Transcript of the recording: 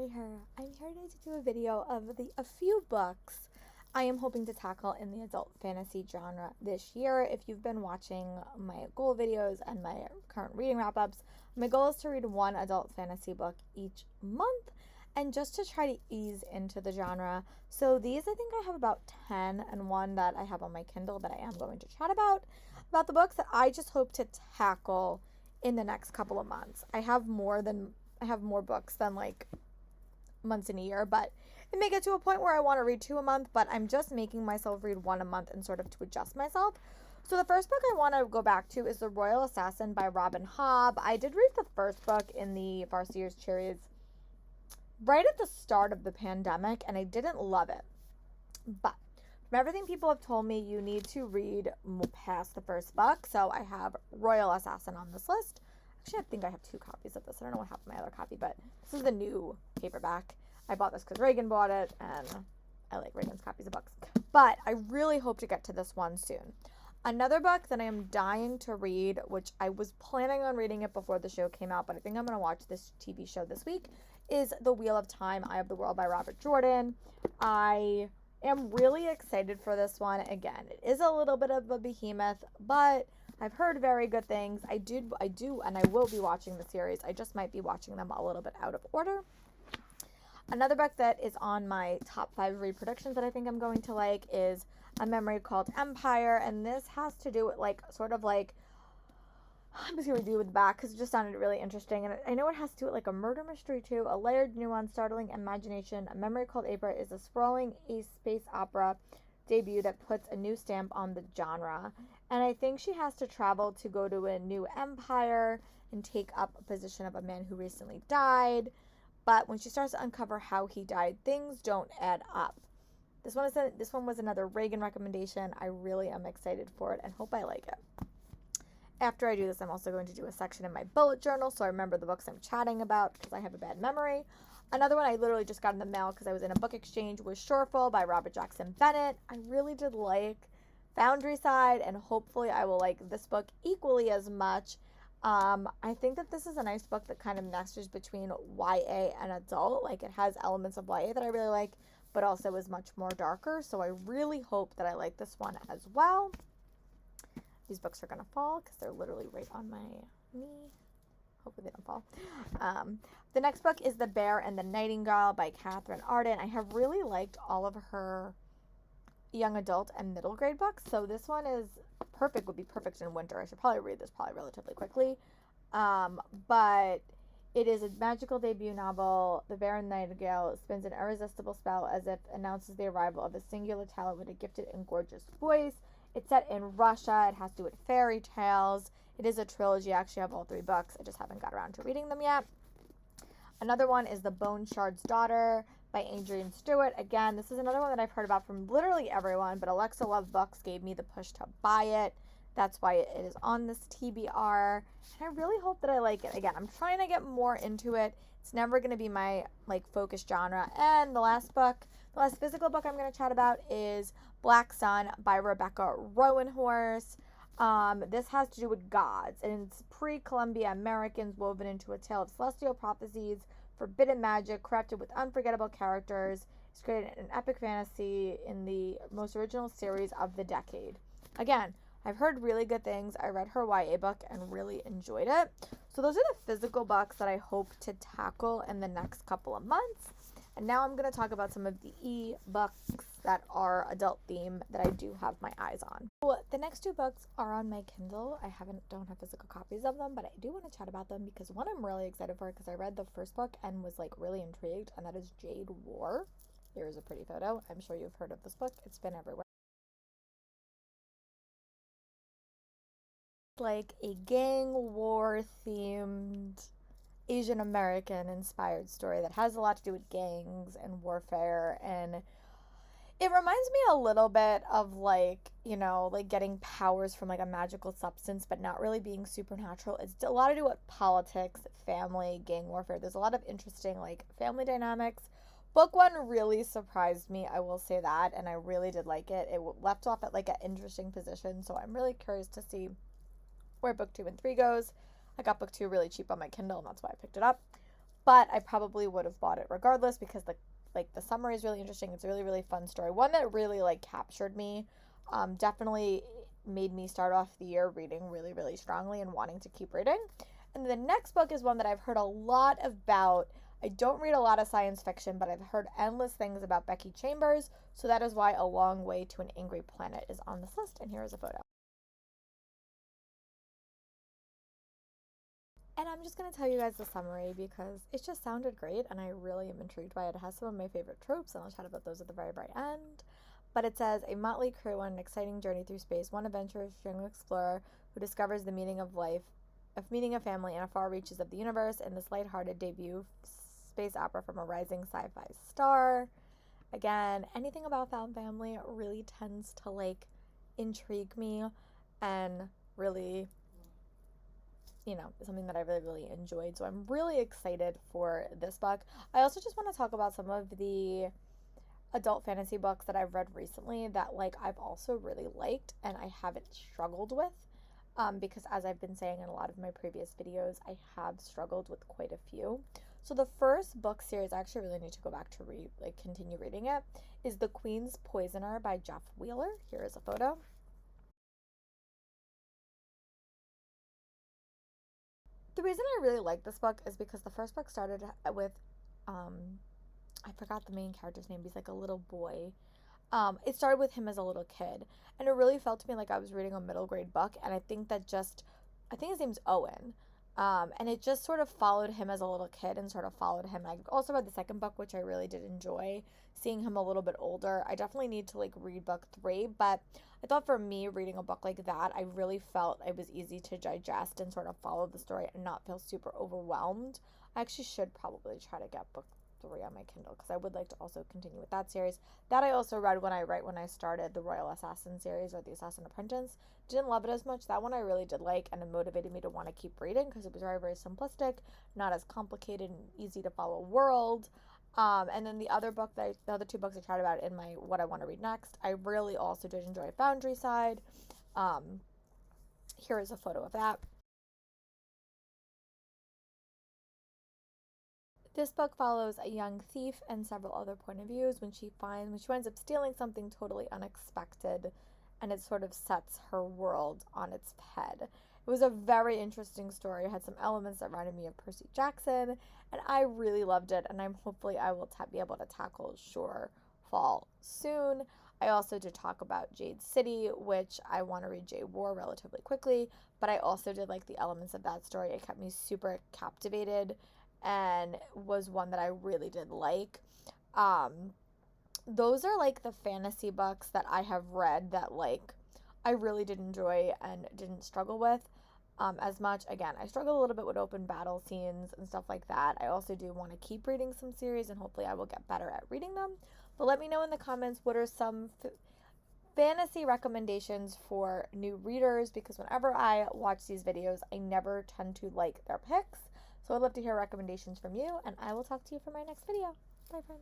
here. I'm here today to do a video of a few books I am hoping to tackle in the adult fantasy genre this year. If you've been watching my goal videos and my current reading wrap-ups, my goal is to read one adult fantasy book each month and just to try to ease into the genre. So these, I think I have about 10 and one that I have on my Kindle that I am going to chat about the books that I just hope to tackle in the next couple of months. I have more books than like months in a year, but it may get to a point where I want to read 2 a month, but I'm just making myself read 1 a month and sort of to adjust myself. So the first book I want to go back to is The Royal Assassin by Robin Hobb. I did read the first book in the Farseer's series right at the start of the pandemic, and I didn't love it. But from everything people have told me, you need to read past the first book, so I have Royal Assassin on this list. Actually, I think I have 2 copies of this. I don't know what happened to my other copy, but this is the new paperback. I bought this because Reagan bought it, and I like Reagan's copies of books. But I really hope to get to this one soon. Another book that I am dying to read, which I was planning on reading it before the show came out, but I think I'm going to watch this TV show this week, is The Wheel of Time, Eye of the World by Robert Jordan. I am really excited for this one. Again, it is a little bit of a behemoth, but I've heard very good things. I do, and I will be watching the series. I just might be watching them a little bit out of order. Another book that is on my top 5 read predictions that I think I'm going to like is A Memory Called Empire, and this has to do with I'm just going to review with the back because it just sounded really interesting, and I know it has to do with like a murder mystery too, a layered, nuanced, startling imagination. A Memory Called Empire is a sprawling space opera debut that puts a new stamp on the genre, and I think she has to travel to go to a new empire and take up a position of a man who recently died. But when she starts to uncover how he died, things don't add up. This one was another Reagan recommendation. I really am excited for it and hope I like it. After I do this, I'm also going to do a section in my bullet journal so I remember the books I'm chatting about because I have a bad memory. Another one I literally just got in the mail because I was in a book exchange was Shoreful by Robert Jackson Bennett. I really did like Foundry Side, and hopefully I will like this book equally as much. I think that this is a nice book that kind of meshes between YA and adult. Like, it has elements of YA that I really like, but also is much more darker. So I really hope that I like this one as well. These books are going to fall because they're literally right on my knee. Hopefully they don't fall. The next book is The Bear and the Nightingale by Katherine Arden. I have really liked all of her young adult and middle grade books, so this one is would be perfect in winter. I should probably read this relatively quickly, but it is a magical debut novel. The Bear and Nightingale spins an irresistible spell as if announces the arrival of a singular talent with a gifted and gorgeous voice. It's set in Russia. It has to do with fairy tales. It is a trilogy. I actually have all 3 books. I just haven't got around to reading them yet. Another one is The Bone Shard's Daughter by Adrian Stewart. Again, this is another one that I've heard about from literally everyone, but Alexa Love Books gave me the push to buy it. That's why it is on this TBR, and I really hope that I like it. Again, I'm trying to get more into it. It's never going to be my focus genre. And the last physical book I'm going to chat about is Black Sun by Rebecca Rowanhorse. This has to do with gods, and it's pre-Columbia Americans woven into a tale of celestial prophecies, forbidden magic, crafted with unforgettable characters. It's created an epic fantasy in the most original series of the decade. Again, I've heard really good things. I read her YA book and really enjoyed it. So those are the physical books that I hope to tackle in the next couple of months. And now I'm going to talk about some of the e-books that are adult theme that I do have my eyes on. So the next 2 books are on my Kindle. I don't have physical copies of them, but I do want to chat about them because one I'm really excited for because I read the first book and was really intrigued, and that is Jade War. Here is a pretty photo. I'm sure you've heard of this book. It's been everywhere. Like a gang war themed Asian American inspired story that has a lot to do with gangs and warfare, and it reminds me a little bit of getting powers from a magical substance but not really being supernatural. It's a lot to do with politics, family, gang warfare. There's a lot of interesting family dynamics. Book 1 really surprised me, I will say that, and I really did like it. It left off at an interesting position, so I'm really curious to see where book 2 and 3 goes. I got book 2 really cheap on my Kindle, and that's why I picked it up. but I probably would have bought it regardless because the summary is really interesting. It's a really, really fun story. One that really like captured me. Definitely made me start off the year reading really, really strongly and wanting to keep reading. And the next book is one that I've heard a lot about. I don't read a lot of science fiction, but I've heard endless things about Becky Chambers, so that is why A Long Way to an Angry Planet is on this list, and here is a photo. And I'm just going to tell you guys the summary because it just sounded great and I really am intrigued by it. It has some of my favorite tropes, and I'll chat about those at the very, very end. But it says, a motley crew on an exciting journey through space, one adventurous young explorer who discovers the meaning of life, of meaning of family, and far reaches of the universe in this lighthearted debut space opera from a rising sci-fi star. Again, anything about found family really tends to like intrigue me and really, something that I really, really enjoyed. So I'm really excited for this book. I also just want to talk about some of the adult fantasy books that I've read recently that like I've also really liked and I haven't struggled with. Because as I've been saying in a lot of my previous videos, I have struggled with quite a few. So the first book series, I actually really need to go back to continue reading it, is The Queen's Poisoner by Jeff Wheeler. Here is a photo. The reason I really like this book is because the first book started with, I forgot the main character's name. He's like a little boy. It started with him as a little kid, and it really felt to me like I was reading a middle grade book. And I think his name's Owen, and it just sort of followed him as a little kid and sort of followed him. I also read the second book, which I really did enjoy, seeing him a little bit older. I definitely need to like read book 3, but I thought for me reading a book like that, I really felt it was easy to digest and sort of follow the story and not feel super overwhelmed. I actually should probably try to get book 3 on my Kindle because I would like to also continue with that series. That I also read when I started the Royal Assassin series or the Assassin Apprentice. Didn't love it as much. That one I really did like, and it motivated me to want to keep reading because it was very, very simplistic, not as complicated and easy to follow world. And then the other two books I tried about in my what I want to read next, I really also did enjoy Foundry Side. Here is a photo of that. This book follows a young thief and several other point of views when she winds up stealing something totally unexpected, and it sort of sets her world on its head. It was a very interesting story. It had some elements that reminded me of Percy Jackson, and I really loved it, and hopefully I will be able to tackle Fall soon. I also did talk about Jade City, which I want to read Jade War relatively quickly, but I also did like the elements of that story. It kept me super captivated and was one that I really did like. Those are like the fantasy books that I have read that like I really did enjoy and didn't struggle with as much. Again, I struggle a little bit with open battle scenes and stuff like that. I also do want to keep reading some series and hopefully I will get better at reading them. But let me know in the comments what are some fantasy recommendations for new readers, because whenever I watch these videos, I never tend to like their picks. So I'd love to hear recommendations from you, and I will talk to you for my next video. Bye, friends.